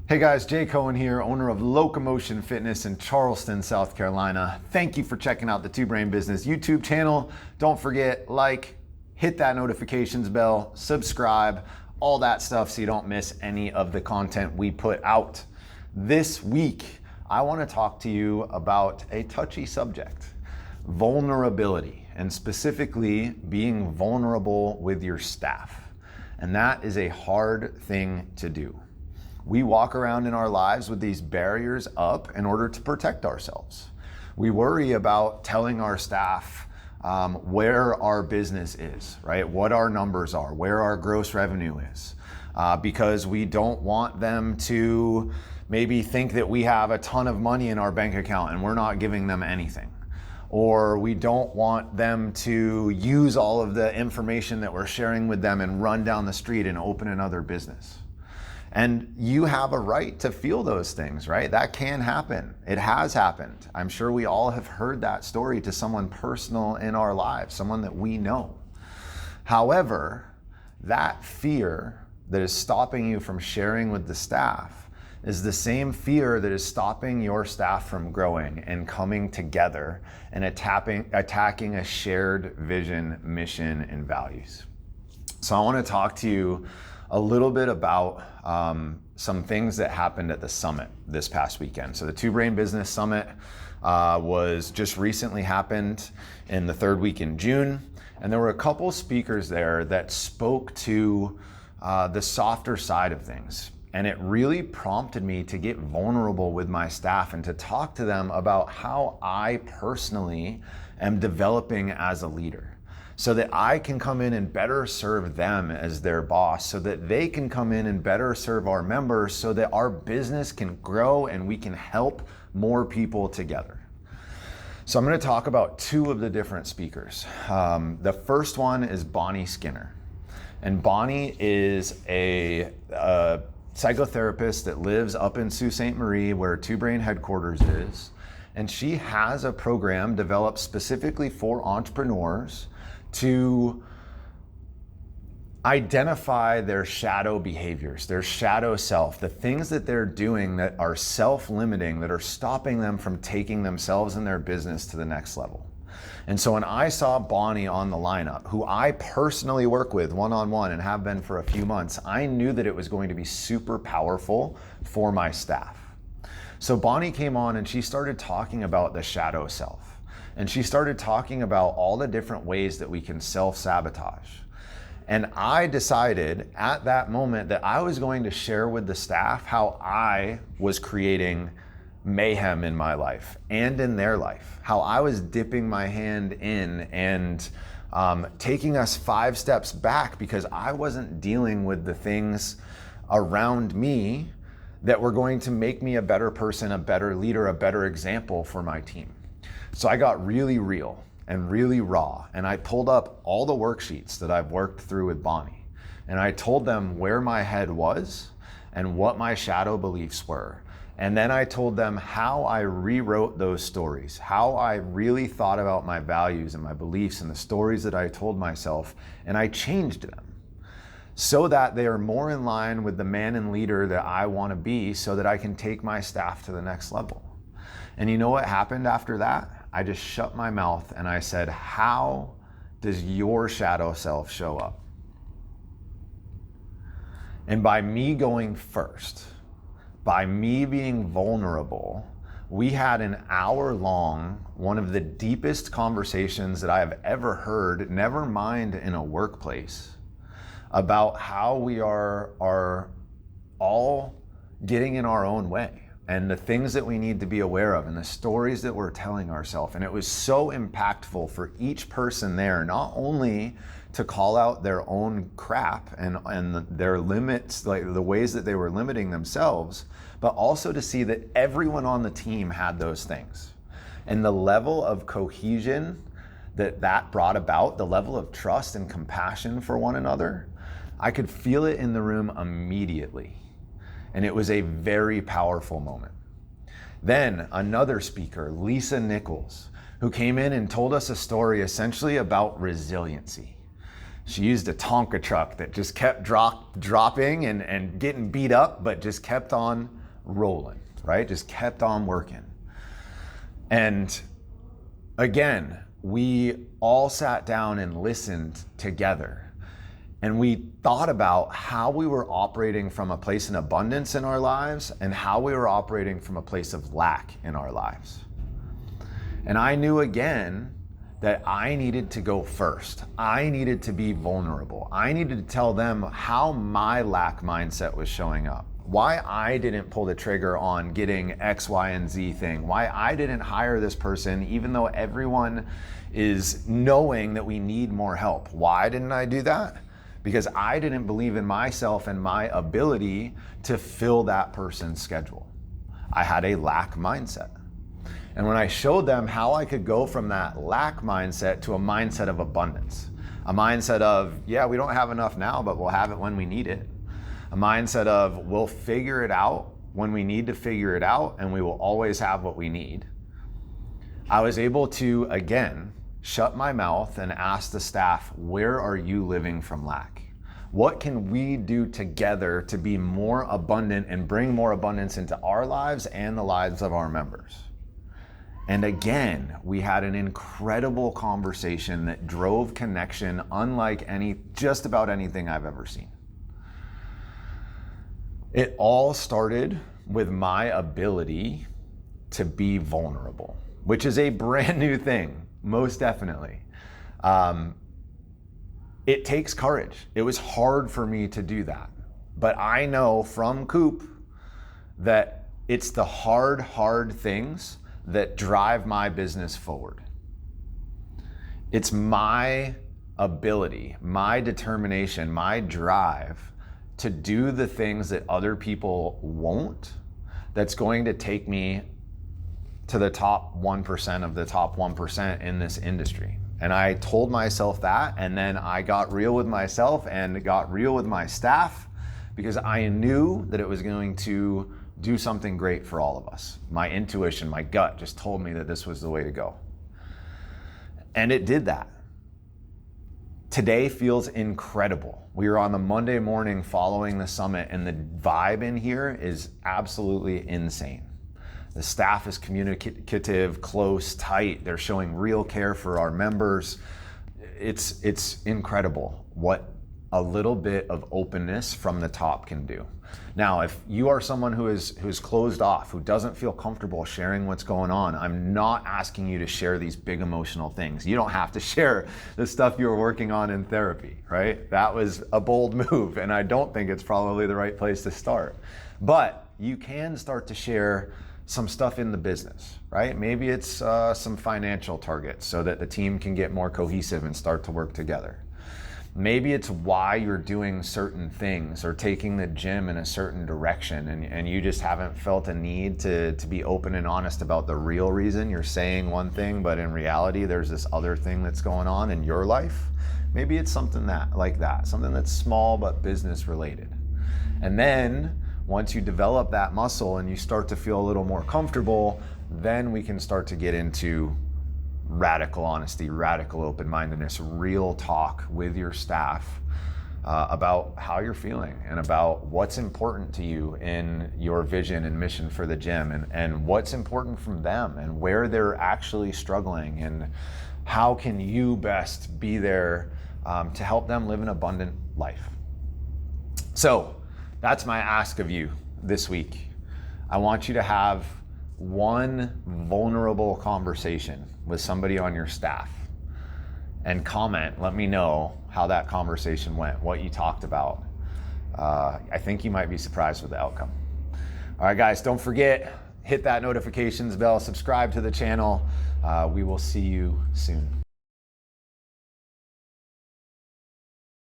Hey guys, Jay Cohen here, owner of Locomotion Fitness in Charleston, South Carolina. Thank you for checking out the Two Brain Business YouTube channel. Don't forget, hit that notifications bell, subscribe, all that stuff so you don't miss any of the content we put out. This week, I want to talk to you about a touchy subject, vulnerability, and specifically being vulnerable with your staff. And that is a hard thing to do. We walk around in our lives with these barriers up in order to protect ourselves. We worry about telling our staff where our business is, right? What our numbers are, where our gross revenue is, because we don't want them to maybe think that we have a ton of money in our bank account and we're not giving them anything. Or we don't want them to use all of the information that we're sharing with them and run down the street and open another business. And you have a right to feel those things, right? That can happen. It has happened. I'm sure we all have heard that story to someone personal in our lives, someone that we know. However, that fear that is stopping you from sharing with the staff is the same fear that is stopping your staff from growing and coming together and attacking a shared vision, mission, and values. So I want to talk to you a little bit about some things that happened at the summit this past weekend. So the Two Brain Business Summit was just recently happened in the third week in June. And there were a couple speakers there that spoke to the softer side of things. And it really prompted me to get vulnerable with my staff and to talk to them about how I personally am developing as a leader, so that I can come in and better serve them as their boss, so that they can come in and better serve our members, so that our business can grow and we can help more people together. So I'm going to talk about two of the different speakers. The first one is Bonnie Skinner. And Bonnie is a psychotherapist that lives up in Sault Ste. Marie, where Two Brain headquarters is. And she has a program developed specifically for entrepreneurs to identify their shadow behaviors, their shadow self, the things that they're doing that are self-limiting, that are stopping them from taking themselves and their business to the next level. And so when I saw Bonnie on the lineup, who I personally work with one-on-one and have been for a few months, I knew that it was going to be super powerful for my staff. So Bonnie came on and she started talking about the shadow self. And she started talking about all the different ways that we can self-sabotage. And I decided at that moment that I was going to share with the staff how I was creating mayhem in my life and in their life, how I was dipping my hand in and taking us 5 steps back because I wasn't dealing with the things around me that were going to make me a better person, a better leader, a better example for my team. So I got really real and really raw, and I pulled up all the worksheets that I've worked through with Bonnie, and I told them where my head was and what my shadow beliefs were. And then I told them how I rewrote those stories, how I really thought about my values and my beliefs and the stories that I told myself, and I changed them so that they are more in line with the man and leader that I want to be, so that I can take my staff to the next level. And you know what happened after that? I just shut my mouth and I said, how does your shadow self show up? And by me going first, by me being vulnerable, we had an hour-long, one of the deepest conversations that I have ever heard, never mind in a workplace, about how we are all getting in our own way, and the things that we need to be aware of, and the stories that we're telling ourselves. And it was so impactful for each person there, not only to call out their own crap and their limits, like the ways that they were limiting themselves, but also to see that everyone on the team had those things. And the level of cohesion that brought about, the level of trust and compassion for one another, I could feel it in the room immediately. And it was a very powerful moment. Then another speaker, Lisa Nichols, who came in and told us a story essentially about resiliency. She used a Tonka truck that just kept dropping and getting beat up, but just kept on rolling, right? Just kept on working. And again, we all sat down and listened together. And we thought about how we were operating from a place in abundance in our lives and how we were operating from a place of lack in our lives. And I knew again that I needed to go first. I needed to be vulnerable. I needed to tell them how my lack mindset was showing up. Why I didn't pull the trigger on getting X, Y, and Z thing. Why I didn't hire this person even though everyone is knowing that we need more help. Why didn't I do that? Because I didn't believe in myself and my ability to fill that person's schedule. I had a lack mindset. And when I showed them how I could go from that lack mindset to a mindset of abundance, a mindset of, yeah, we don't have enough now, but we'll have it when we need it. A mindset of, we'll figure it out when we need to figure it out, and we will always have what we need. I was able to, again, shut my mouth and ask the staff, where are you living from lack? What can we do together to be more abundant and bring more abundance into our lives and the lives of our members? And again, we had an incredible conversation that drove connection unlike just about anything I've ever seen. It all started with my ability to be vulnerable, which is a brand new thing, most definitely. It takes courage. It was hard for me to do that. But I know from Coop that it's the hard things that drive my business forward. It's my ability, my determination, my drive to do the things that other people won't, that's going to take me to the top 1% of the top 1% in this industry. And I told myself that, and then I got real with myself and got real with my staff because I knew that it was going to do something great for all of us. My intuition, my gut just told me that this was the way to go. And it did that. Today feels incredible. We were on the Monday morning following the summit, and the vibe in here is absolutely insane. The staff is communicative, close, tight. They're showing real care for our members. It's incredible what a little bit of openness from the top can do. Now, if you are someone who's closed off, who doesn't feel comfortable sharing what's going on, I'm not asking you to share these big emotional things. You don't have to share the stuff you were working on in therapy, right? That was a bold move, and I don't think it's probably the right place to start. But you can start to share some stuff in the business, right? Maybe it's some financial targets so that the team can get more cohesive and start to work together. Maybe it's why you're doing certain things or taking the gym in a certain direction, and you just haven't felt a need to be open and honest about the real reason you're saying one thing, but in reality there's this other thing that's going on in your life. Maybe it's something like that, something that's small but business related. And then once you develop that muscle and you start to feel a little more comfortable, then we can start to get into radical honesty, radical open-mindedness, real talk with your staff about how you're feeling and about what's important to you in your vision and mission for the gym, and what's important from them and where they're actually struggling, and how can you best be there to help them live an abundant life. So that's my ask of you this week. I want you to have one vulnerable conversation with somebody on your staff and comment. Let me know how that conversation went, what you talked about. I think you might be surprised with the outcome. All right, guys, don't forget, hit that notifications bell, subscribe to the channel. We will see you soon.